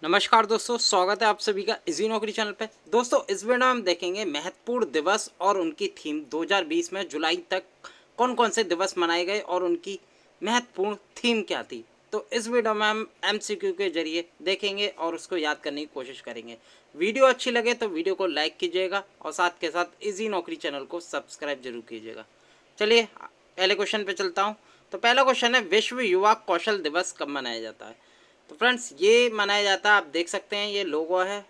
नमस्कार दोस्तों, स्वागत है आप सभी का इजी नौकरी चैनल पे। दोस्तों, इस वीडियो में हम देखेंगे महत्वपूर्ण दिवस और उनकी थीम 2020 में जुलाई तक कौन कौन से दिवस मनाए गए और उनकी महत्वपूर्ण थीम क्या थी। तो इस वीडियो में हम एमसीक्यू के जरिए देखेंगे और उसको याद करने की कोशिश करेंगे। वीडियो अच्छी लगे तो वीडियो को लाइक कीजिएगा और साथ के साथ इजी नौकरी चैनल को सब्सक्राइब जरूर कीजिएगा। चलिए पहले क्वेश्चन पे चलता हूँ। तो पहला क्वेश्चन है, विश्व युवा कौशल दिवस कब मनाया जाता है। तो फ्रेंड्स, ये मनाया जाता है, आप देख सकते हैं ये लोगो है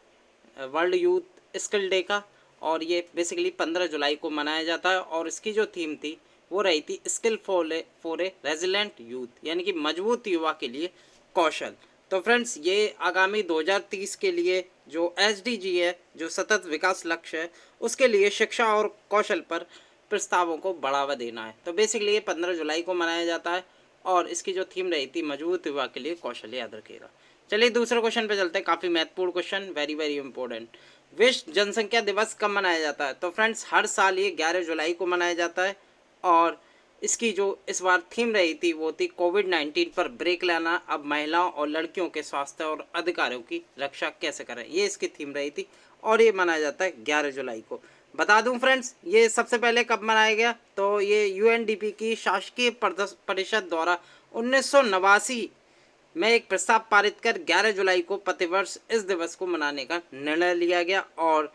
वर्ल्ड यूथ स्किल डे का, और ये बेसिकली 15 जुलाई को मनाया जाता है। और इसकी जो थीम थी वो रही थी skill for a resilient youth, यानी कि मजबूत युवा के लिए कौशल। तो फ्रेंड्स, ये आगामी 2030 के लिए जो एसडीजी है, जो सतत विकास लक्ष्य है, उसके लिए शिक्षा और कौशल पर प्रस्तावों को बढ़ावा देना है। तो बेसिकली ये 15 जुलाई को मनाया जाता है और इसकी जो थीम रही थी मजबूत युवा के लिए कौशल, याद रखिएगा। चलिए दूसरे क्वेश्चन पे चलते हैं, काफ़ी महत्वपूर्ण क्वेश्चन, वेरी वेरी इंपॉर्टेंट। विश्व जनसंख्या दिवस कब मनाया जाता है। तो फ्रेंड्स, हर साल ये 11 जुलाई को मनाया जाता है और इसकी जो इस बार थीम रही थी वो थी कोविड-19 पर ब्रेक लाना, अब महिलाओं और लड़कियों के स्वास्थ्य और अधिकारों की रक्षा कैसे करें, ये इसकी थीम रही थी और ये मनाया जाता है 11 जुलाई को। बता दूं फ्रेंड्स, ये सबसे पहले कब मनाया गया, तो ये यूएनडीपी की शासकीय परिषद द्वारा 1989 में एक प्रस्ताव पारित कर 11 जुलाई को प्रतिवर्ष इस दिवस को मनाने का निर्णय लिया गया। और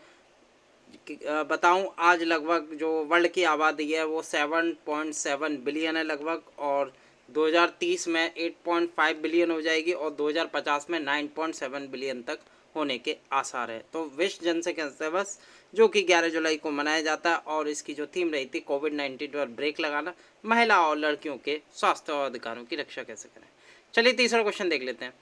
बताऊं, आज लगभग जो वर्ल्ड की आबादी है वो 7.7 बिलियन है लगभग, और 2030 में 8.5 बिलियन हो जाएगी और 2050 में 9.7 बिलियन तक होने के आसार है। तो विश्व जनसंख्या दिवस जो कि 11 जुलाई को मनाया जाता है और इसकी जो थीम रही थी कोविड-19 पर ब्रेक लगाना, महिला और लड़कियों के स्वास्थ्य और अधिकारों की रक्षा कैसे करें। चलिए तीसरा क्वेश्चन देख लेते हैं।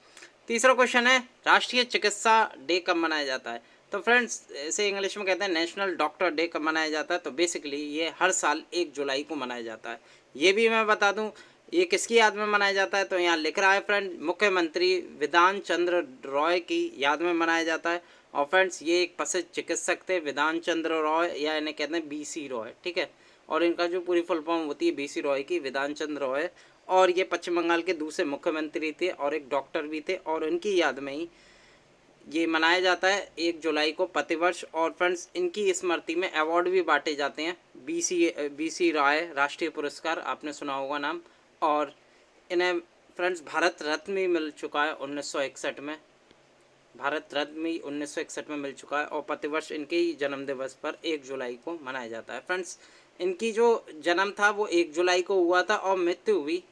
तीसरा क्वेश्चन है, राष्ट्रीय चिकित्सा डे कब मनाया जाता है। तो फ्रेंड्स, इसे इंग्लिश में कहते हैं नेशनल डॉक्टर डे कब मनाया जाता है। तो बेसिकली ये हर साल 1 जुलाई को मनाया जाता है। ये भी मैं बता दूं, ये किसकी याद में मनाया जाता है। तो यहाँ लिख रहा है फ्रेंड, मुख्यमंत्री विधान चंद्र रॉय की याद में मनाया जाता है। और फ्रेंड्स, ये एक प्रसिद्ध चिकित्सक थे विधान चंद्र रॉय, या इन्हें कहते हैं बीसी रॉय, ठीक है। और इनका जो पूरी फुल फॉर्म होती है बीसी रॉय की, विधान चंद्र रॉय। और ये पश्चिम बंगाल के दूसरे मुख्यमंत्री थे और एक डॉक्टर भी थे, और इनकी याद में ही ये मनाया जाता है 1 जुलाई को प्रतिवर्ष। और फ्रेंड्स, इनकी स्मृति में अवार्ड भी बांटे जाते हैं, बीसी राय राष्ट्रीय पुरस्कार, आपने सुना होगा नाम। और इन्हें फ्रेंड्स भारत रत्न भी मिल चुका है 1961 में, भारत रत्न भी 1961 में मिल चुका है। और प्रतिवर्ष इनके ही जन्म दिवस पर 1 जुलाई को मनाया जाता है। फ्रेंड्स, इनकी जो जन्म था वो 1 जुलाई को हुआ था और मृत्यु भी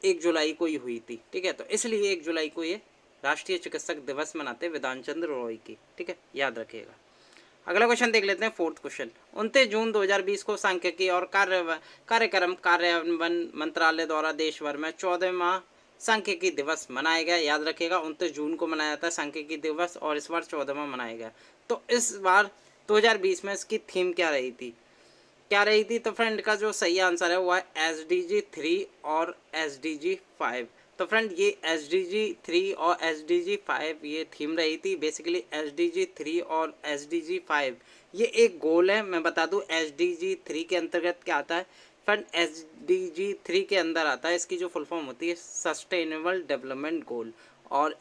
1 जुलाई को ही हुई थी, ठीक है। तो इसलिए 1 जुलाई को ये राष्ट्रीय चिकित्सक दिवस मनाते हैं विधान चंद्र रॉय की, ठीक है, याद रखिएगा। अगला क्वेश्चन देख लेते हैं, फोर्थ क्वेश्चन। 29 जून 2020 को सांख्यिकी और कार्यक्रम कार्यान्वयन मंत्रालय द्वारा देश भर में 14वां सांख्यिकी दिवस मनाया गया, याद रखिएगा। 29 जून को मनाया जाता है सांख्यिकी दिवस और इस बार 14वां मनाया गया। तो इस बार 2020 में इसकी थीम क्या रही थी, तो फ्रेंड का जो सही आंसर है वो है SDG 3 और SDG 5। तो फ्रेंड, ये SDG 3 और SDG 5 ये थीम रही थी। बेसिकली SDG 3 और SDG 5 ये एक गोल है। मैं बता दूं SDG 3 के अंतर्गत क्या आता है। फ्रेंड, SDG 3 के अंदर आता है, इसकी जो फुल फॉर्म होती है सस्टेनेबल डेवलपमेंट गोल, और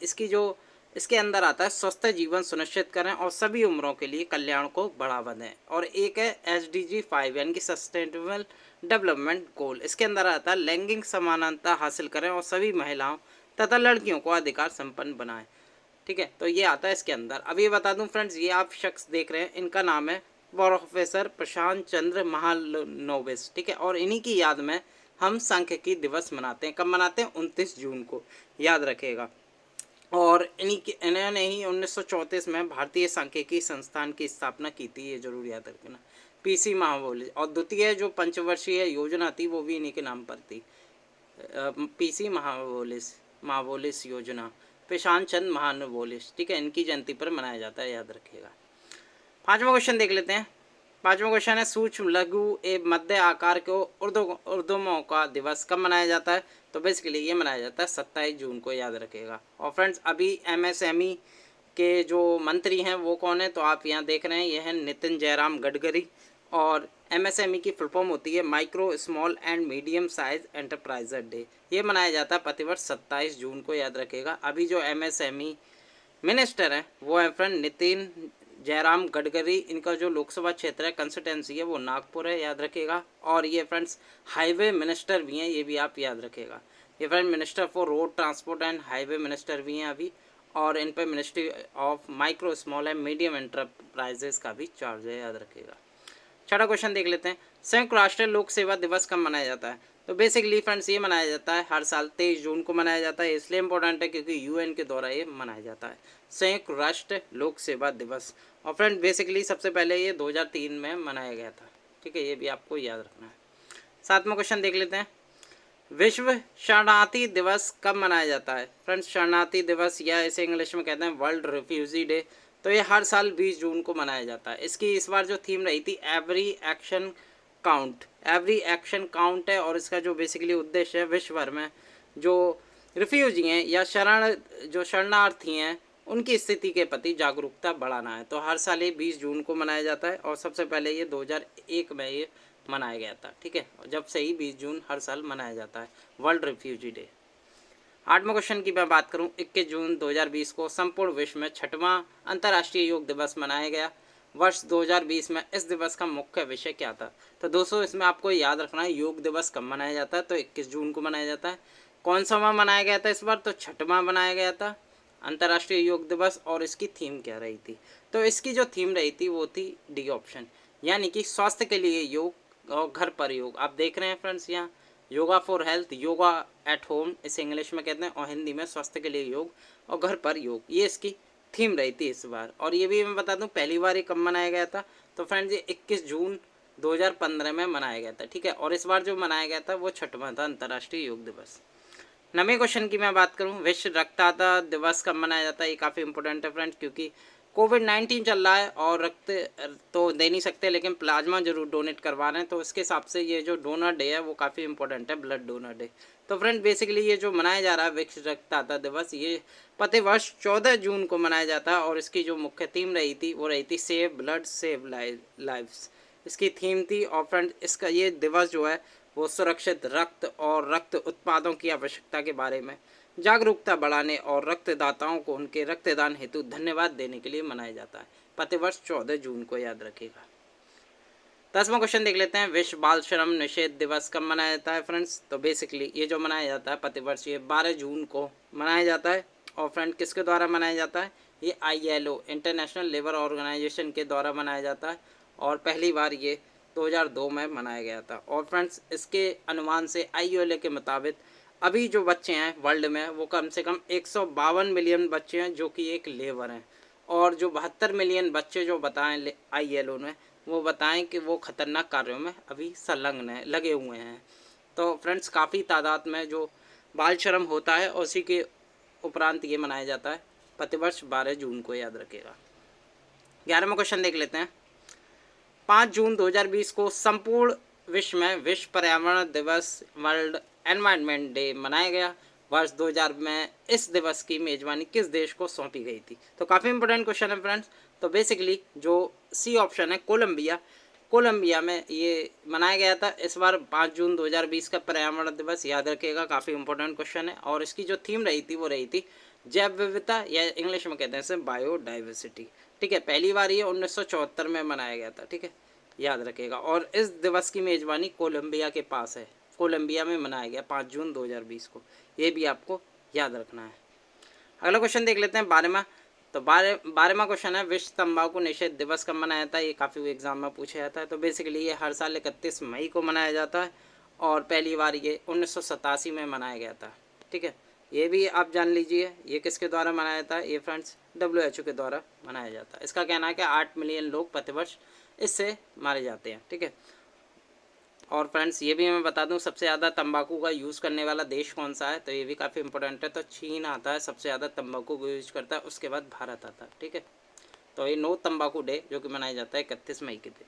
इसके अंदर आता है स्वस्थ जीवन सुनिश्चित करें और सभी उम्रों के लिए कल्याण को बढ़ावा दें। और एक है SDG 5 यानी कि सस्टेनेबल डेवलपमेंट गोल, इसके अंदर आता है लैंगिक समानता हासिल करें और सभी महिलाओं तथा लड़कियों को अधिकार संपन्न बनाएं, ठीक है। तो ये आता है इसके अंदर। अब ये बता दूं फ्रेंड्स, ये आप शख्स देख रहे हैं, इनका नाम है प्रोफेसर प्रशांत चंद्र महालनोबिस, ठीक है। और इन्हीं की याद में हम सांख्यिकी दिवस मनाते हैं। कब मनाते हैं? 29 जून को, याद रखेगा। और इन्होंने ही 1934 में भारतीय सांख्यिकी संस्थान की स्थापना की थी, ये जरूर याद रखना। PC महाबोलिस, और द्वितीय जो पंचवर्षीय योजना थी वो भी इन्हीं के नाम पर थी। PC महाबोलिस योजना, प्रशांत चंद्र महानबोलिस, ठीक है, इनकी जयंती पर मनाया जाता है, याद रखिएगा। पांचवा क्वेश्चन देख लेते हैं। पांचवा क्वेश्चन है, सूक्ष्म लघु एवं मध्य आकार के उद्यमों का दिवस कब मनाया जाता है। तो बेसिकली ये मनाया जाता है 27 जून को, याद रखेगा। और फ्रेंड्स, अभी MSME के जो मंत्री हैं वो कौन है, तो आप यहाँ देख रहे हैं, यह है नितिन जयराम गडकरी। और MSME की फुल फॉर्म होती है micro small and medium size enterprises day. ये मनाया जाता है प्रतिवर्ष 27 जून को, याद रखेगा। अभी जो MSME मिनिस्टर हैं वो हैं फ्रेंड नितिन जयराम गडकरी। इनका जो लोकसभा क्षेत्र है कंस्टिट्यूंसी है वो नागपुर है, याद रखिएगा। और ये फ्रेंड्स हाईवे मिनिस्टर भी हैं, ये भी आप याद रखिएगा। ये friend minister for road transport and highway minister भी हैं अभी। और इन पर ministry of micro small and medium enterprises का भी चार्ज है, याद रखिएगा। छठा क्वेश्चन देख लेते हैं, संयुक्त राष्ट्र लोक सेवा दिवस कब मनाया जाता है? तो बेसिकली फ्रेंड्स ये मनाया जाता है हर साल 23 जून को मनाया जाता है। इसलिए इंपॉर्टेंट है क्योंकि यूएन के द्वारा ये मनाया जाता है, संयुक्त राष्ट्र लोक सेवा दिवस। और फ्रेंड बेसिकली सबसे पहले ये 2003 में मनाया गया था, ठीक है, ये भी आपको याद रखना है। सातवां क्वेश्चन देख लेते हैं, विश्व शरणार्थी दिवस कब मनाया जाता है? फ्रेंड्स शरणार्थी दिवस या इसे इंग्लिश में कहते हैं वर्ल्ड रिफ्यूजी डे, तो ये हर साल 20 जून को मनाया जाता है। इसकी इस बार जो थीम रही थी every action count, every action count है। और इसका जो बेसिकली उद्देश्य है विश्व भर में जो रिफ्यूजी हैं या जो शरणार्थी हैं उनकी स्थिति के प्रति जागरूकता बढ़ाना है। तो हर साल ये 20 जून को मनाया जाता है और सबसे पहले ये 2001 में ये मनाया गया था, ठीक है, जब से ही 20 जून हर साल मनाया जाता है वर्ल्ड रिफ्यूजी डे। आठवें क्वेश्चन की मैं बात करूं, 21 जून 2020 को संपूर्ण विश्व में 6वां अंतर्राष्ट्रीय योग दिवस मनाया गया। वर्ष 2020 में इस दिवस का मुख्य विषय क्या था? तो दोस्तों इसमें आपको याद रखना है योग दिवस कब मनाया जाता है, तो 21 जून को मनाया जाता है। कौन सा माह मनाया गया था इस बार? तो 6वां मनाया गया था अंतर्राष्ट्रीय योग दिवस। और इसकी थीम क्या रही थी? तो इसकी जो थीम रही थी वो थी डी ऑप्शन, यानी कि स्वास्थ्य के लिए योग और घर पर योग। आप देख रहे हैं फ्रेंड्स यहाँ yoga for health, yoga at home इसे इंग्लिश में कहते हैं, और हिंदी में स्वास्थ्य के लिए योग और घर पर योग, ये इसकी थीम रही थी इस बार। और ये भी मैं बता दूं पहली बार ये कब मनाया गया था? तो फ्रेंड्स ये 21 जून 2015 में मनाया गया था, ठीक है। और इस बार जो मनाया गया था वो 6वां था अंतर्राष्ट्रीय योग दिवस। 9वें क्वेश्चन की मैं बात करूं, विश्व रक्तदाता दिवस कब मनाया जाता है? ये काफ़ी इंपॉर्टेंट है फ्रेंड्स, क्योंकि कोविड-19 चल रहा है और रक्त तो दे नहीं सकते लेकिन प्लाज्मा जरूर डोनेट करवा रहे हैं। तो इसके हिसाब से ये जो डोनर डे है वो काफ़ी इंपॉर्टेंट है, ब्लड डोनर डे। तो फ्रेंड बेसिकली ये जो मनाया जा रहा है विश्व रक्तदाता दिवस, ये प्रतिवर्ष 14 जून को मनाया जाता है। और इसकी जो मुख्य थीम रही थी वो रही थी सेव ब्लड सेव लाइव्स, इसकी थीम थी। और फ्रेंड इसका ये दिवस जो है वो सुरक्षित रक्त और रक्त उत्पादों की आवश्यकता के बारे में जागरूकता बढ़ाने और रक्तदाताओं को उनके रक्तदान हेतु धन्यवाद देने के लिए मनाया जाता है, प्रतिवर्ष 14 जून को, याद रखिएगा। 10वां क्वेश्चन देख लेते हैं, विश्व बाल श्रम निषेध दिवस कब मनाया जाता है? फ्रेंड्स तो बेसिकली ये जो मनाया जाता है प्रतिवर्ष ये 12 जून को मनाया जाता है। और फ्रेंड किसके द्वारा मनाया जाता है? ये ILO इंटरनेशनल लेबर ऑर्गेनाइजेशन के द्वारा मनाया जाता है और पहली बार ये 2002 में मनाया गया था। और फ्रेंड्स इसके अनुमान से ILO के मुताबिक अभी जो बच्चे हैं वर्ल्ड में वो कम से कम 152 मिलियन बच्चे हैं जो कि एक लेबर हैं। और जो 72 मिलियन बच्चे जो बताएं ILO ने, वो बताएं कि वो खतरनाक कार्यों में अभी संलग्न हैं, लगे हुए हैं। तो फ्रेंड्स काफ़ी तादाद में जो बाल श्रम होता है उसी के उपरांत ये मनाया जाता है प्रतिवर्ष 12 जून को, याद रखिएगा। 11वां क्वेश्चन देख लेते हैं, 5 जून 2020 को संपूर्ण विश्व में विश्व पर्यावरण दिवस वर्ल्ड एनवायरनमेंट डे मनाया गया। वर्ष 2000 में इस दिवस की मेजबानी किस देश को सौंपी गई थी? तो काफ़ी इंपॉर्टेंट क्वेश्चन है फ्रेंड्स। तो बेसिकली जो सी ऑप्शन है कोलंबिया में ये मनाया गया था इस बार 5 जून 2020 का पर्यावरण दिवस, याद रखिएगा, काफ़ी इंपॉर्टेंट क्वेश्चन है। और इसकी जो थीम रही थी वो रही थी जैव विविधता या इंग्लिश में कहते हैं इसे बायोडाइवर्सिटी, ठीक है। पहली बार ये 1974 में मनाया गया था, ठीक है, याद रखिएगा। और इस दिवस की मेजबानी कोलंबिया के पास है, कोलंबिया में मनाया गया 5 जून 2020 को, ये भी आपको याद रखना है। अगला क्वेश्चन देख लेते हैं 12वां। तो 12वां क्वेश्चन है, विश्व तंबाकू निषेध दिवस कब मनाया जाता है? ये काफ़ी एग्जाम में पूछा जाता है। तो बेसिकली ये हर साल 31 मई को मनाया जाता है और पहली बार ये 1987 में मनाया गया था, ठीक है। ये भी आप जान लीजिए ये किसके द्वारा मनाया जाता है? ये फ्रेंड्स WHO के द्वारा मनाया जाता है। इसका कहना है कि 8 मिलियन लोग प्रतिवर्ष इससे मारे जाते हैं, ठीक है। और फ्रेंड्स ये भी मैं बता दूं सबसे ज़्यादा तंबाकू का यूज़ करने वाला देश कौन सा है? तो ये भी काफ़ी इंपॉर्टेंट है। तो चीन आता है, सबसे ज़्यादा तंबाकू को यूज करता है, उसके बाद भारत आता है, ठीक है। तो ये नो तंबाकू डे जो कि मनाया जाता है 31 मई के दिन।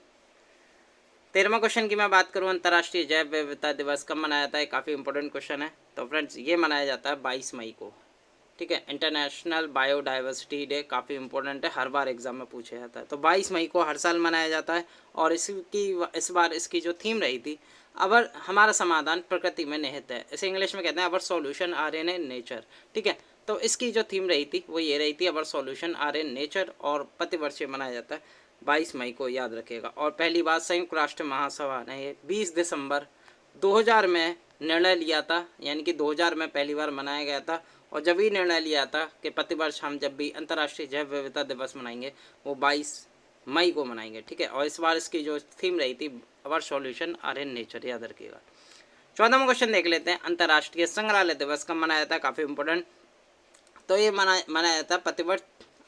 13वां क्वेश्चन की मैं बात करूं, अंतर्राष्ट्रीय जैव विविधता दिवस कब मनाया जाता है? काफ़ी इंपॉर्टेंट क्वेश्चन है। तो फ्रेंड्स ये मनाया जाता है 22 मई को, ठीक है। इंटरनेशनल बायोडाइवर्सिटी डे काफ़ी इंपॉर्टेंट है, हर बार एग्जाम में पूछा जाता है। तो 22 मई को हर साल मनाया जाता है। और इस बार इसकी जो थीम रही थी, हमारा समाधान प्रकृति में निहित है, इसे इंग्लिश में कहते हैं अवर सॉल्यूशन आर इन नेचर, ठीक है। तो इसकी जो थीम रही थी वो ये रही थी, अवर सॉल्यूशन आर इन नेचर, और प्रतिवर्ष ये मनाया जाता है 22 मई को, याद रखिएगा। और पहली बार संयुक्त राष्ट्र महासभा ने ये 20 दिसंबर 2000 में निर्णय लिया था, यानी कि 2000 में पहली बार मनाया गया था। और जब ही निर्णय लिया था कि प्रतिवर्ष हम जब भी अंतर्राष्ट्रीय जैव विविधता दिवस मनाएंगे वो 22 मई को मनाएंगे, ठीक है। और इस बार इसकी जो थीम रही थी अवर सॉल्यूशन आर इन नेचर, याद रखिएगा। 14वां क्वेश्चन देख लेते हैं, अंतर्राष्ट्रीय संग्रहालय दिवस कब मनाया जाता है, काफ़ी इंपॉर्टेंट। तो ये मनाया जाता है प्रतिवर्ष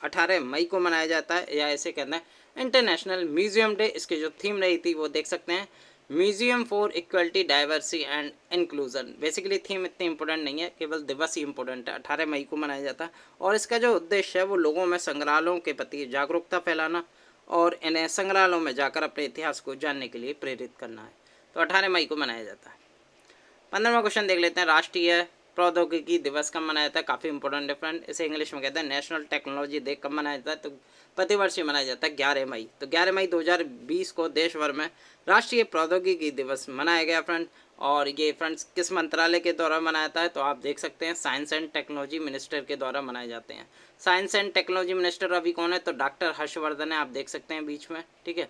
18 मई को मनाया जाता है, या इसे कहते हैं इंटरनेशनल म्यूजियम डे। इसकी जो थीम रही थी वो देख सकते हैं, museum for equality diversity and inclusion. Basically theme इतनी इंपॉर्टेंट नहीं है, केवल दिवस ही इंपॉर्टेंट है। 18 मई को मनाया जाता है और इसका जो उद्देश्य है वो लोगों में संग्रहालयों के प्रति जागरूकता फैलाना और इन्हें संग्रहालयों में जाकर अपने इतिहास को जानने के लिए प्रेरित करना है। तो 18 मई को मनाया जाता है। 15वां क्वेश्चन देख लेते हैं, राष्ट्रीय प्रौद्योगिकी दिवस कब मनाया जाता है, काफ़ी इंपॉर्टेंट है फ्रेंड। इसे इंग्लिश में कहते हैं नेशनल टेक्नोलॉजी डे। कब मनाया जाता है, तो प्रतिवर्ष मनाया जाता है 11 मई। तो 11 मई 2020 को देश भर में राष्ट्रीय प्रौद्योगिकी दिवस मनाया गया फ्रेंड। और ये फ्रेंड्स किस मंत्रालय के द्वारा मनाया जाता है, तो आप देख सकते हैं साइंस एंड टेक्नोलॉजी मिनिस्टर के द्वारा मनाए जाते हैं। साइंस एंड टेक्नोलॉजी मिनिस्टर अभी कौन है, तो डॉक्टर हर्षवर्धन है, आप देख सकते हैं बीच में, ठीक है।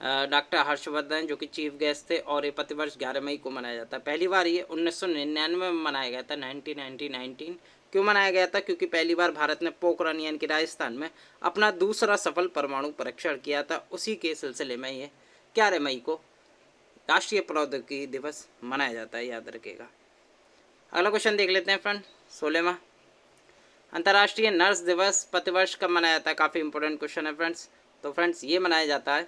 डॉक्टर हर्षवर्धन जो कि चीफ गेस्ट थे, और ये प्रतिवर्ष 11 मई को मनाया जाता है। पहली बार ये 1999 में मनाया गया था, 1919। क्यों मनाया गया था, क्योंकि पहली बार भारत ने पोखरण यानी कि राजस्थान में अपना दूसरा सफल परमाणु परीक्षण किया था। उसी के सिलसिले में ये 11 मई को राष्ट्रीय प्रौद्योगिकी दिवस मनाया जाता है, याद रखिएगा। अगला क्वेश्चन देख लेते हैं फ्रेंड, 16वां, अंतर्राष्ट्रीय नर्स दिवस प्रतिवर्ष कब मनाया जाता है, काफ़ी इंपॉर्टेंट क्वेश्चन है फ्रेंड्स। तो फ्रेंड्स ये मनाया जाता है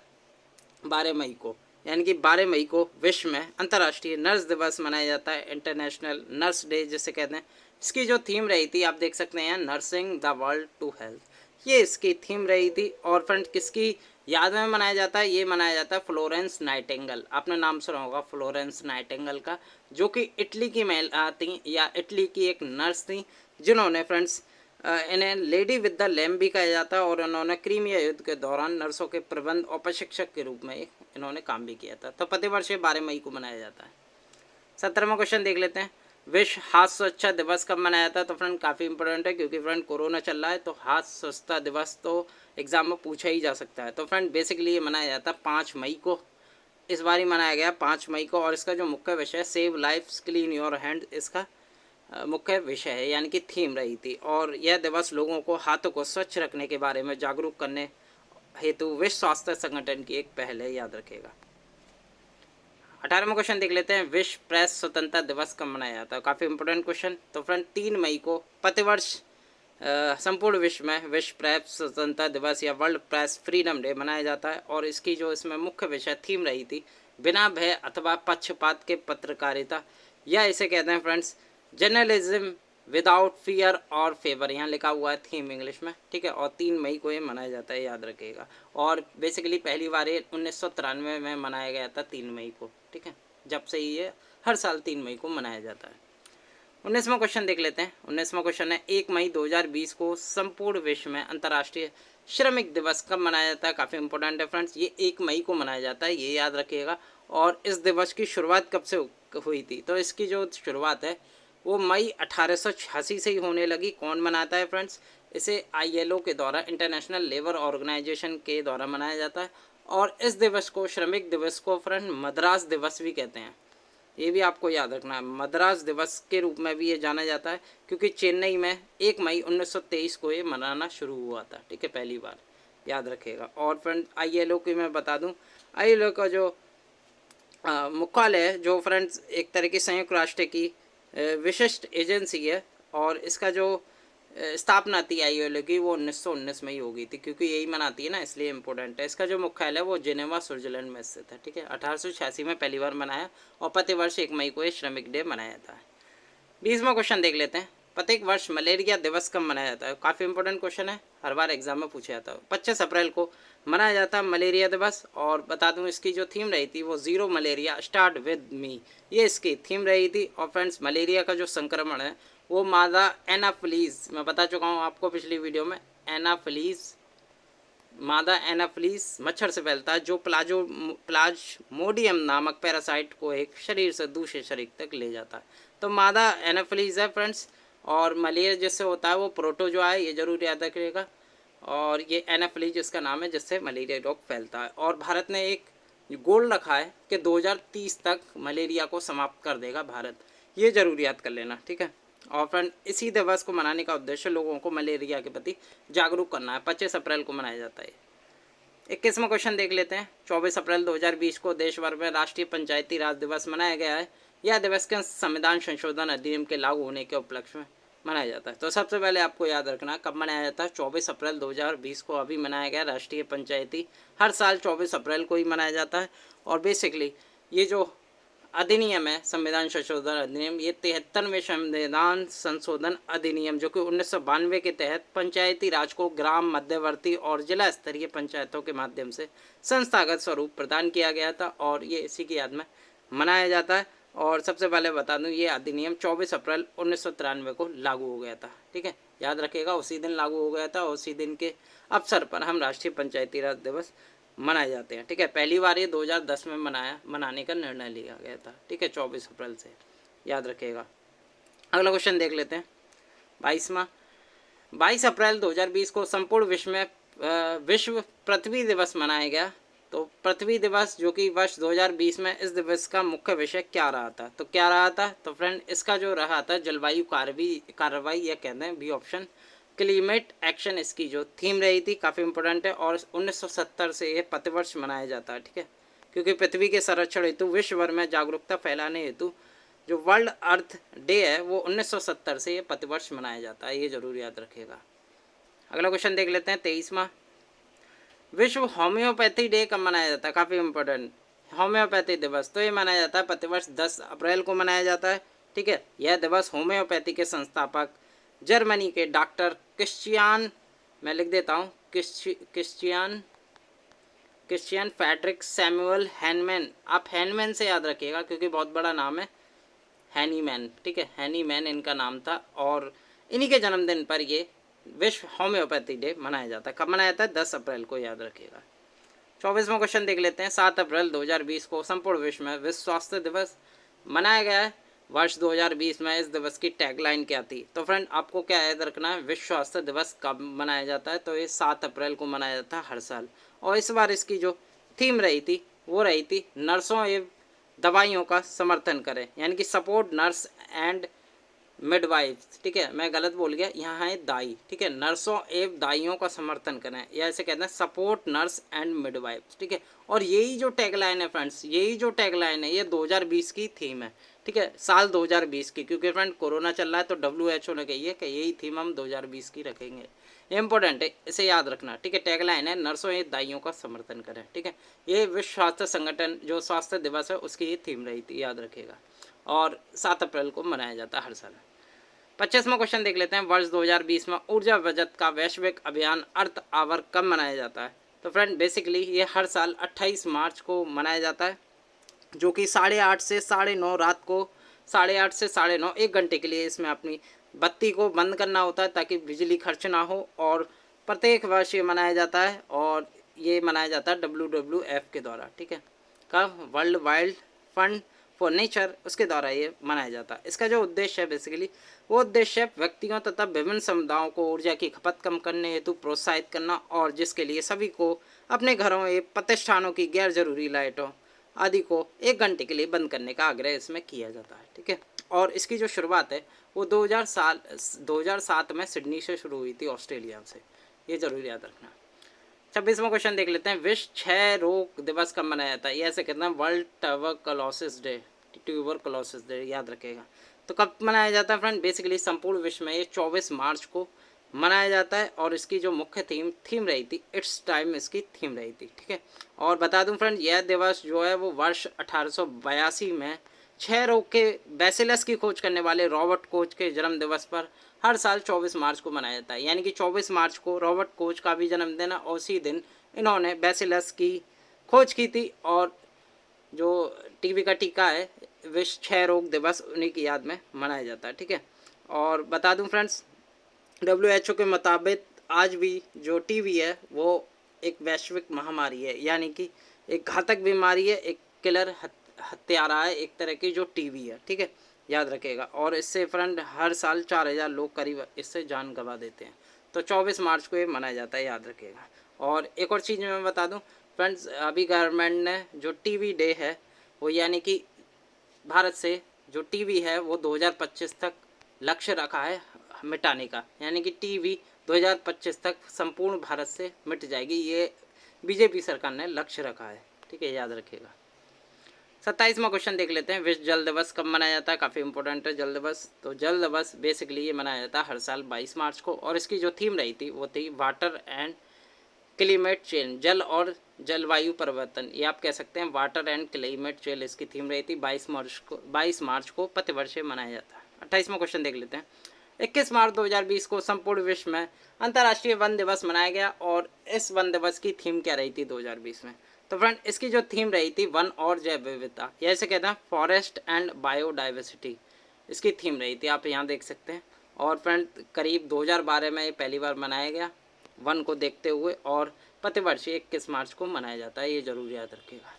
12 मई को, यानी कि 12 मई को विश्व में अंतर्राष्ट्रीय नर्स दिवस मनाया जाता है, इंटरनेशनल नर्स डे जिसे कहते हैं। इसकी जो थीम रही थी आप देख सकते हैं, nursing the world to health, ये इसकी थीम रही थी। और फ्रेंड किसकी याद में मनाया जाता है, ये मनाया जाता है फ्लोरेंस नाइटिंगेल। आपने नाम सुना होगा फ्लोरेंस नाइटिंगेल का, जो कि इटली की महिला थी, या इटली की एक नर्स थी, जिन्होंने फ्रेंड्स इन्हें लेडी विद द लैम्प भी कहा जाता है। और इन्होंने क्रीमिया युद्ध के दौरान नर्सों के प्रबंध और प्रशिक्षक के रूप में इन्होंने काम भी किया था। तो प्रतिवर्ष 12 मई को मनाया जाता है। 17वां क्वेश्चन देख लेते हैं, विश्व हाथ स्वच्छता दिवस कब मनाया जाता है। तो फ्रेंड काफ़ी इंपॉर्टेंट है, क्योंकि फ्रेंड कोरोना चल रहा है, तो हाथ स्वच्छता दिवस तो एग्जाम में पूछा ही जा सकता है। तो फ्रेंड बेसिकली ये मनाया जाता है 5 मई को, इस बार ही मनाया गया 5 मई को। और इसका जो मुख्य विषय है save life clean your hand, इसका मुख्य विषय है, यानी कि थीम रही थी। और यह दिवस लोगों को हाथों को स्वच्छ रखने के बारे में जागरूक करने हेतु विश्व स्वास्थ्य संगठन की एक पहल है, याद रखेगा। 18वां क्वेश्चन देख लेते हैं, विश्व प्रेस स्वतंत्रता दिवस कब मनाया जाता है, काफ़ी इंपॉर्टेंट क्वेश्चन। तो फ्रेंड 3 मई को प्रतिवर्ष संपूर्ण विश्व में विश्व प्रेस स्वतंत्रता दिवस या वर्ल्ड प्रेस फ्रीडम डे मनाया जाता है। और इसकी जो इसमें मुख्य विषय थीम रही थी, बिना भय अथवा पक्षपात के पत्रकारिता, या इसे कहते हैं फ्रेंड्स जर्नलिज्म विदाउट फियर और फेवर, यहाँ लिखा हुआ है थीम इंग्लिश में, ठीक है। और 3 मई को ये मनाया जाता है, याद रखिएगा। और बेसिकली पहली बार ये 1993 में मनाया गया था 3 मई को, ठीक है। जब से ये हर साल 3 मई को मनाया जाता है। 19वां क्वेश्चन देख लेते हैं। 19वां क्वेश्चन है, 1 मई 2020 को संपूर्ण विश्व में अंतर्राष्ट्रीय श्रमिक दिवस कब मनाया जाता है, काफ़ी इंपॉर्टेंट है फ्रेंड्स। ये 1 मई को मनाया जाता है, ये याद रखिएगा। और इस दिवस की शुरुआत कब से हुई थी, तो इसकी जो शुरुआत है वो मई 1886 से ही होने लगी। कौन मनाता है फ्रेंड्स, इसे ILO के द्वारा, इंटरनेशनल लेबर ऑर्गेनाइजेशन के द्वारा मनाया जाता है। और इस दिवस को, श्रमिक दिवस को फ्रेंड मद्रास दिवस भी कहते हैं, ये भी आपको याद रखना है। मद्रास दिवस के रूप में भी ये जाना जाता है, क्योंकि चेन्नई में 1 मई 1923 को ये मनाना शुरू हुआ था, ठीक है, पहली बार, याद रखेगा। और फ्रेंड ILO की मैं बता दूं, ILO का जो मुख्यालय है, जो फ्रेंड्स एक तरह की संयुक्त राष्ट्र की विशिष्ट एजेंसी है। और इसका जो स्थापना थी ILO की, वो 1919 में ही हो गई थी, क्योंकि यही मनाती है ना, इसलिए इम्पोर्टेंट है। इसका जो मुख्यालय है वो जिनेवा स्विट्जरलैंड में स्थित है, ठीक है। 1886 में पहली बार मनाया, और प्रतिवर्ष 1 मई को ये श्रमिक डे मनाया जाता है। 20वां क्वेश्चन देख लेते हैं, प्रत्येक वर्ष मलेरिया दिवस कब मनाया जाता है, काफ़ी इंपॉर्टेंट क्वेश्चन है, हर बार एग्जाम में पूछा जाता है। 25 अप्रैल को मनाया जाता है मलेरिया दिवस। और बता दूं इसकी जो थीम रही थी वो zero malaria start with me, ये इसकी थीम रही थी। और फ्रेंड्स मलेरिया का जो संक्रमण है वो मादा एनाफिलीज, मैं बता चुका हूँ आपको पिछली वीडियो में, एनाफिलीज, मादा एनाफिलीज मच्छर से फैलता है, जो प्लाज्मोडियम नामक पैरासाइट को एक शरीर से दूसरे शरीर तक ले जाता है। तो मादा एनाफिलीज है फ्रेंड्स, और मलेरिया जिससे होता है वो प्रोटोजोआ है, ये जरूर याद रखिएगा। और ये एनाफिलीज जिसका नाम है जिससे मलेरिया रोग फैलता है। और भारत ने एक गोल रखा है कि 2030 तक मलेरिया को समाप्त कर देगा भारत, ये जरूर याद कर लेना, ठीक है। और फ्रेंड इसी दिवस को मनाने का उद्देश्य लोगों को मलेरिया के प्रति जागरूक करना है। 25 अप्रैल को मनाया जाता है। 21वां क्वेश्चन देख लेते हैं। 24 अप्रैल 2020 को देश भर में राष्ट्रीय पंचायती राज दिवस मनाया गया है। यह दिवस के संविधान संशोधन अधिनियम के लागू होने के उपलक्ष्य में मनाया जाता है। तो सबसे पहले आपको याद रखना कब मनाया जाता है। 24 अप्रैल 2020 को अभी मनाया गया राष्ट्रीय पंचायती, हर साल 24 अप्रैल को ही मनाया जाता है। और बेसिकली ये जो अधिनियम है संविधान संशोधन अधिनियम, ये 73वें संविधान संशोधन अधिनियम जो कि 1992 के तहत पंचायती राज को ग्राम, मध्यवर्ती और जिला स्तरीय पंचायतों के माध्यम से संस्थागत स्वरूप प्रदान किया गया था और ये इसी की याद में मनाया जाता है। और सबसे पहले बता दूं ये अधिनियम 24 अप्रैल 1993 को लागू हो गया था, ठीक है, याद रखिएगा उसी दिन लागू हो गया था। उसी दिन के अवसर पर हम राष्ट्रीय पंचायती राज दिवस मनाए जाते हैं, ठीक है। पहली बार ये 2010 में मनाने का निर्णय लिया गया था, ठीक है, 24 अप्रैल से, याद रखिएगा। अगला क्वेश्चन देख लेते हैं 22वां। 22 अप्रैल 2020 को संपूर्ण विश्व में विश्व पृथ्वी दिवस मनाया गया। तो पृथ्वी दिवस जो कि वर्ष 2020 में इस दिवस का मुख्य विषय क्या रहा था, तो क्या रहा था, तो फ्रेंड इसका जो रहा था जलवायु कार्रवाई, यह कहते हैं बी ऑप्शन, क्लाइमेट एक्शन इसकी जो थीम रही थी, काफ़ी इंपॉर्टेंट है। और 1970 से यह प्रतिवर्ष मनाया जाता है, ठीक है, क्योंकि पृथ्वी के संरक्षण हेतु विश्व भर में जागरूकता फैलाने हेतु जो वर्ल्ड अर्थ डे है वो 1970 से ये प्रतिवर्ष मनाया जाता है, ये जरूर याद रखिएगा। अगला क्वेश्चन देख लेते हैं 23वां। विश्व होम्योपैथी डे कब मनाया जाता है, काफ़ी इंपॉर्टेंट, होम्योपैथी दिवस। तो ये मनाया जाता है प्रतिवर्ष 10 अप्रैल को मनाया जाता है, ठीक है। यह दिवस होम्योपैथी के संस्थापक जर्मनी के डॉक्टर क्रिश्चियन, मैं लिख देता हूँ, क्रिश्चियन फ्रेडरिक सैमुअल हैनमैन, आप हैनमैन से याद रखिएगा क्योंकि बहुत बड़ा नाम है, हैनीमैन, ठीक है, हैनीमैन इनका नाम था। और इन्हीं के जन्मदिन पर ये विश्व होम्योपैथी डे मनाया जाता है। कब मनाया जाता है, 10 अप्रैल को, याद रखिएगा। 24वां क्वेश्चन देख लेते हैं। 7 अप्रैल 2020 को संपूर्ण विश्व में विश्व स्वास्थ्य दिवस मनाया गया है। वर्ष 2020 में इस दिवस की टैगलाइन क्या थी, तो फ्रेंड आपको क्या याद रखना है, विश्व स्वास्थ्य दिवस कब मनाया जाता है, तो ये 7 अप्रैल को मनाया जाता है हर साल। और इस बार इसकी जो थीम रही थी वो रही थी नर्सों एवं दवाइयों का समर्थन करें, यानी कि सपोर्ट नर्स एंड मिडवाइफ्स, ठीक है, मैं गलत बोल गया, यहाँ है दाई, ठीक है, नर्सों एवं दाइयों का समर्थन करें, या ऐसे कहते हैं सपोर्ट नर्स एंड मिडवाइफ्स, ठीक है। और यही जो टैगलाइन है फ्रेंड्स, यही जो टैगलाइन है ये 2020 की थीम है, ठीक है, साल 2020 की, क्योंकि फ्रेंड कोरोना चल रहा है तो WHO ने कही है कि यही थीम हम 2020 की रखेंगे। इंपॉर्टेंट है, इसे याद रखना, ठीक है। टैगलाइन है नर्सों एवं दाइयों का समर्थन करें, ठीक है। ये विश्व स्वास्थ्य संगठन जो स्वास्थ्य दिवस है उसकी ये थीम रही थी, याद रखिएगा। और 7 अप्रैल को मनाया जाता है हर साल। 25वां क्वेश्चन देख लेते हैं। वर्ष 2020 में ऊर्जा बचत का वैश्विक अभियान अर्थ आवर कब मनाया जाता है, तो फ्रेंड बेसिकली ये हर साल 28 मार्च को मनाया जाता है, जो कि 8:30 से 9:30 रात को, 8:30 से 9:30 1 घंटे के लिए इसमें अपनी बत्ती को बंद करना होता है ताकि बिजली खर्च ना हो। और प्रत्येक वर्ष ये मनाया जाता है और ये मनाया जाता है WWF के द्वारा, ठीक है, कब, world wild fund for nature, उसके द्वारा ये मनाया जाता है। इसका जो उद्देश्य है बेसिकली वो उद्देश्य व्यक्तियों तथा विभिन्न समुदायों को ऊर्जा की खपत कम करने हेतु प्रोत्साहित करना और जिसके लिए सभी को अपने घरों एवं प्रतिष्ठानों की गैर जरूरी लाइटों आदि को 1 घंटे के लिए बंद करने का आग्रह इसमें किया जाता है, ठीक है। और इसकी जो शुरुआत है वो 2007 में सिडनी से शुरू हुई थी, ऑस्ट्रेलिया से, ये जरूर याद रखना। 26वां क्वेश्चन देख लेते हैं। विश्व क्षय रोग दिवस कब मनाया जाता है, ये ऐसे कहते हैं वर्ल्ड ट्यूबरकुलोसिस डे, याद रखेगा। तो कब मनाया जाता है फ्रेंड, बेसिकली संपूर्ण विश्व में ये 24 मार्च को मनाया जाता है। और इसकी जो मुख्य थीम रही थी, इट्स टाइम इसकी थीम रही थी, ठीक है। और बता दूं फ्रेंड यह दिवस जो है वो वर्ष 1882 में क्षय रोग के बैसिलस की खोज करने वाले रॉबर्ट कोच के जन्म दिवस पर हर साल 24 मार्च को मनाया जाता है, यानी कि 24 मार्च को रॉबर्ट कोच का भी जन्मदिन है और उसी दिन इन्होंने बैसिलस की खोज की थी। और जो टीबी का टीका है विश्व क्षय रोग दिवस उन्हीं की याद में मनाया जाता है, ठीक है। और बता दूं फ्रेंड्स WHO के मुताबिक आज भी जो टीबी है वो एक वैश्विक महामारी है, यानी कि एक घातक बीमारी है, एक किलर हत्यारा है एक तरह की जो टीबी है, ठीक है, याद रखिएगा। और इससे फ्रेंड हर साल 4000 लोग करीब इससे जान गंवा देते हैं। तो 24 मार्च को ये मनाया जाता है, याद रखिएगा। और एक और चीज़ मैं बता दूं फ्रेंड्स, अभी गवर्नमेंट ने जो टीवी डे है वो यानी कि भारत से जो टीवी है वो 2025 तक लक्ष्य रखा है मिटाने का, यानी कि टीवी 2025 तक संपूर्ण भारत से मिट जाएगी। ये बीजेपी सरकार ने लक्ष्य रखा है, ठीक है, याद रखिएगा। 27वां क्वेश्चन देख लेते हैं, विश्व जल दिवस कब मनाया जाता है। काफ़ी इंपॉर्टेंट है जल दिवस। तो जल दिवस बेसिकली ये मनाया जाता है हर साल 22 मार्च को, और इसकी जो थीम रही थी वो थी वाटर एंड क्लाइमेट चेंज, जल और जलवायु परिवर्तन, ये आप कह सकते हैं वाटर एंड क्लाइमेट चेंज इसकी थीम रही थी। 22 मार्च को प्रतिवर्ष मनाया जाता है। 28वां क्वेश्चन देख लेते हैं, 21 मार्च 2020 को संपूर्ण विश्व में अंतर्राष्ट्रीय वन दिवस मनाया गया, और इस वन दिवस की थीम क्या रही थी 2020 में। तो फ्रेंड इसकी जो थीम रही थी वन और जैव विविधता, या इसे कहते हैं फॉरेस्ट एंड बायोडाइवर्सिटी, इसकी थीम रही थी, आप यहाँ देख सकते हैं। और फ्रेंड करीब 2012 में ये पहली बार मनाया गया वन को देखते हुए, और प्रतिवर्ष 21 मार्च को मनाया जाता है, ये जरूर याद रखिएगा।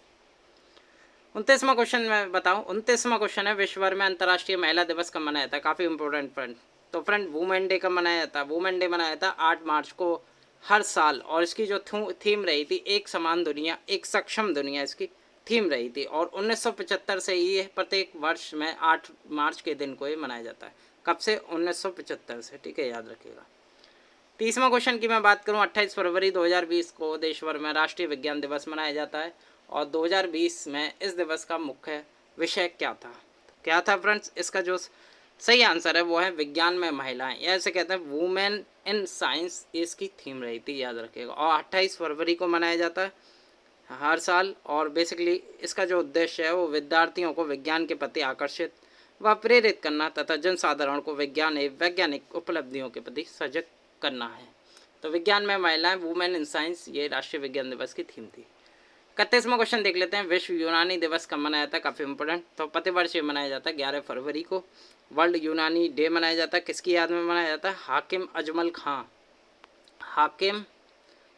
29वां क्वेश्चन मैं बताऊं, 29वां क्वेश्चन है, विश्व भर में अंतर्राष्ट्रीय महिला दिवस कब मनाया जाता है। काफ़ी इंपॉर्टेंट फ्रेंड। तो फ्रेंड वुमेन डे कब मनाया जाता है। वुमेन डे मनाया जाता है 8 मार्च को हर साल, और इसकी जो थीम रही थी एक समान दुनिया एक सक्षम दुनिया, इसकी थीम रही थी। और 1975 से ये प्रत्येक वर्ष में 8 मार्च के दिन को ये मनाया जाता है। कब से, 1975 से, ठीक है, याद रखिएगा। 30वां क्वेश्चन की मैं बात करूं, 28 फरवरी 2020 को देश भर में राष्ट्रीय विज्ञान दिवस मनाया जाता है, और 2020 में इस दिवस का मुख्य विषय क्या था। क्या था फ्रेंड्स, इसका जो सही आंसर है वो है विज्ञान में महिलाएं, या ऐसे कहते हैं वुमेन इन साइंस, इसकी थीम रही थी, याद रखिएगा। और 28 फरवरी को मनाया जाता है हर साल, और बेसिकली इसका जो उद्देश्य है वो विद्यार्थियों को विज्ञान के प्रति आकर्षित व प्रेरित करना तथा जनसाधारण को विज्ञान एवं वैज्ञानिक उपलब्धियों के प्रति सजग करना है। तो विज्ञान में महिलाएं, वुमेन इन साइंस, ये राष्ट्रीय विज्ञान दिवस की थीम थी। 31वां क्वेश्चन देख लेते हैं, विश्व यूनानी दिवस कब मनाया जाता है। काफ़ी इंपॉर्टेंट। तो प्रतिवर्ष ये मनाया जाता है 11 फरवरी को, वर्ल्ड यूनानी डे मनाया जाता है। किसकी याद में मनाया जाता है, हाकिम अजमल खां, हाकिम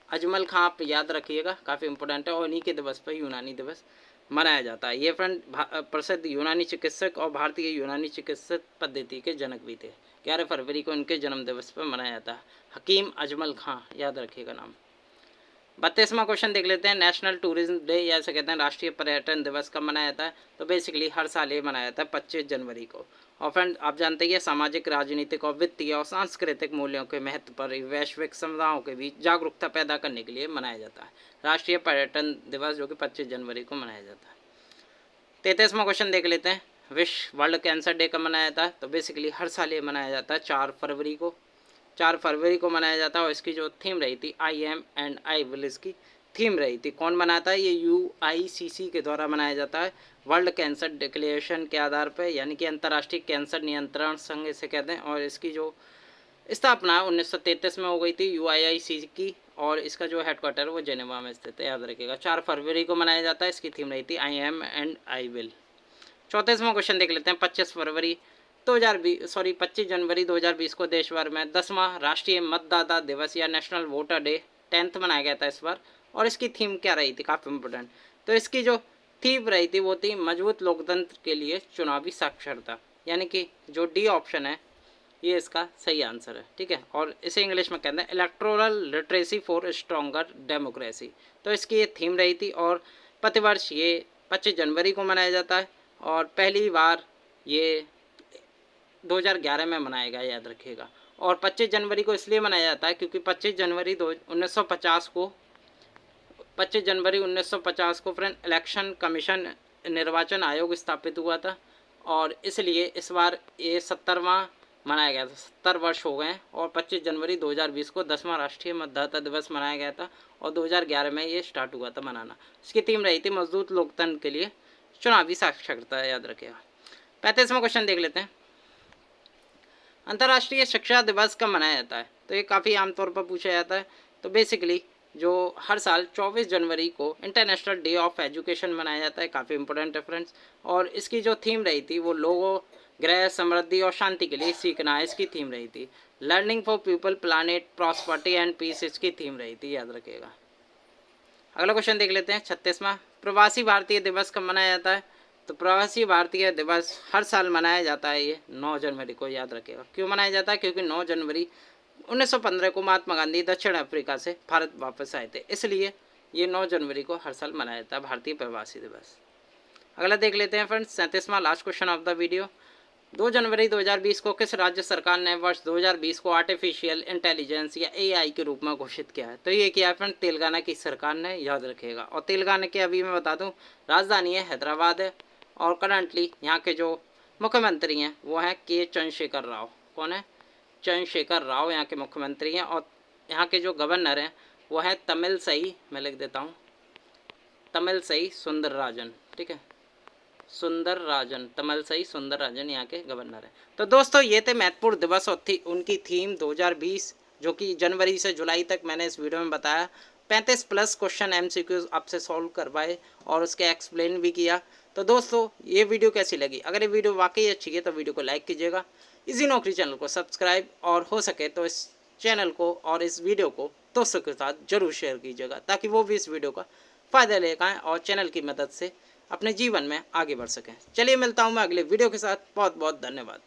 अजमल खां, आप याद रखिएगा, काफ़ी इंपॉर्टेंट है। और उन्हीं के दिवस पर यूनानी दिवस मनाया जाता है। ये फ्रेंड प्रसिद्ध यूनानी चिकित्सक और भारतीय यूनानी चिकित्सक पद्धति के जनक भी थे। 11 फरवरी को उनके जन्म दिवस पर मनाया जाता है, हकीम अजमल खां, याद रखिएगा नाम। 32वां क्वेश्चन देख लेते हैं, नेशनल टूरिज्म डे, या ऐसे कहते हैं राष्ट्रीय पर्यटन दिवस कब मनाया जाता है। तो बेसिकली हर साल ये मनाया जाता है 25 जनवरी को। और फ्रेंड आप जानते हैं सामाजिक, राजनीतिक और वित्तीय और सांस्कृतिक मूल्यों के महत्व पर वैश्विक समुदायों के बीच जागरूकता पैदा करने के लिए मनाया जाता है राष्ट्रीय पर्यटन दिवस, जो कि 25 जनवरी को मनाया जाता है। 33वां क्वेश्चन देख लेते हैं, विश्व वर्ल्ड कैंसर डे कब मनाया जाता है। तो बेसिकली हर साल ये मनाया जाता है 4 फरवरी को, 4 फरवरी को मनाया जाता है। और इसकी जो थीम रही थी I am and I will, इसकी थीम रही थी। कौन बनाता है, ये UICC के द्वारा मनाया जाता है, वर्ल्ड कैंसर डिक्लेरेशन के आधार पर, यानी कि अंतर्राष्ट्रीय कैंसर नियंत्रण संघ इसे कहते हैं। और इसकी जो स्थापना 1933 में हो गई थी UICC की, और इसका जो हेडक्वार्टर है वो जेनेवा में स्थित है, याद रखिएगा। 4 फरवरी को मनाया जाता है, इसकी थीम रही थी I am and I will. 34वां क्वेश्चन देख लेते हैं, 25 जनवरी 2020 को देश भर में 10वां राष्ट्रीय मतदाता दिवस या नेशनल वोटर डे 10th मनाया गया था इस बार। और इसकी थीम क्या रही थी, काफ़ी इंपॉर्टेंट। तो इसकी जो थीम रही थी वो थी मजबूत लोकतंत्र के लिए चुनावी साक्षरता, यानी कि जो डी ऑप्शन है ये इसका सही आंसर है, ठीक है। और इसे इंग्लिश में कहते हैं electoral literacy for stronger democracy. तो इसकी ये थीम रही थी, और प्रतिवर्ष ये 25 जनवरी को मनाया जाता है, और पहली बार ये 2011 में मनाया गया, याद रखिएगा। और 25 जनवरी को इसलिए मनाया जाता है क्योंकि 25 जनवरी 1950 को फ्रेंड इलेक्शन कमीशन, निर्वाचन आयोग स्थापित हुआ था, और इसलिए इस बार ये 70वां मनाया गया था। 70 वर्ष हो गए हैं। और 25 जनवरी 2020 को 10वां राष्ट्रीय मतदाता दिवस मनाया गया था, और 2011 में ये स्टार्ट हुआ था मनाना। इसकी थीम रही थी मजबूत लोकतंत्र के लिए चुनावी साक्षरता, याद रखिएगा। 35वां क्वेश्चन देख लेते हैं, अंतर्राष्ट्रीय शिक्षा दिवस कब मनाया जाता है। तो ये काफ़ी आमतौर पर पूछा जाता है। तो बेसिकली जो हर साल 24 जनवरी को इंटरनेशनल डे ऑफ एजुकेशन मनाया जाता है, काफ़ी इंपॉर्टेंट है फ्रेंड्स। और इसकी जो थीम रही थी वो लोगों, ग्रह, समृद्धि और शांति के लिए सीखना है, इसकी थीम रही थी। Learning for people, planet, prosperity and peace, इसकी थीम रही थी, याद रखिएगा। अगला क्वेश्चन देख लेते हैं, 36वां, प्रवासी भारतीय दिवस कब मनाया जाता है। तो प्रवासी भारतीय दिवस हर साल मनाया जाता है, ये 9 जनवरी को, याद रखिएगा। क्यों मनाया जाता है? क्योंकि 9 जनवरी 1915 को महात्मा गांधी दक्षिण अफ्रीका से भारत वापस आए थे, इसलिए ये 9 जनवरी को हर साल मनाया जाता है भारतीय प्रवासी दिवस। अगला देख लेते हैं फ्रेंड्स, 37वां last question of the video. 2 जनवरी 2020 को किस राज्य सरकार ने वर्ष 2020 को आर्टिफिशियल इंटेलिजेंस या एआई के रूप में घोषित किया है? तो ये किया है फ्रेंड तेलंगाना की सरकार ने, याद रखिएगा। और तेलंगाना के अभी मैं बता दूं राजधानी है हैदराबाद है, और करंटली यहाँ के जो मुख्यमंत्री हैं वो हैं के चंद्रशेखर राव। कौन है? चंद्रशेखर राव यहाँ के मुख्यमंत्री हैं। और यहाँ के जो गवर्नर हैं वो हैं तमिलसई, मैं लिख देता हूँ, तमिलसई सुंदरराजन। ठीक है, सुंदरराजन, तमिलसई सुंदरराजन यहाँ के गवर्नर हैं। तो दोस्तों ये थे महत्वपूर्ण दिवस और थी उनकी थीम 2020, जो कि जनवरी से जुलाई तक मैंने इस वीडियो में बताया। 35 प्लस क्वेश्चन एमसीक्यूज आपसे सॉल्व करवाए और उसके एक्सप्लेन भी किया। तो दोस्तों ये वीडियो कैसी लगी? अगर ये वीडियो वाकई अच्छी है तो वीडियो को लाइक कीजिएगा, इजी नौकरी चैनल को सब्सक्राइब, और हो सके तो इस चैनल को और इस वीडियो को दोस्तों के साथ जरूर शेयर कीजिएगा, ताकि वो भी इस वीडियो का फ़ायदा ले पाएँ और चैनल की मदद से अपने जीवन में आगे बढ़ सकें। चलिए मिलता हूँ मैं अगले वीडियो के साथ। बहुत बहुत धन्यवाद।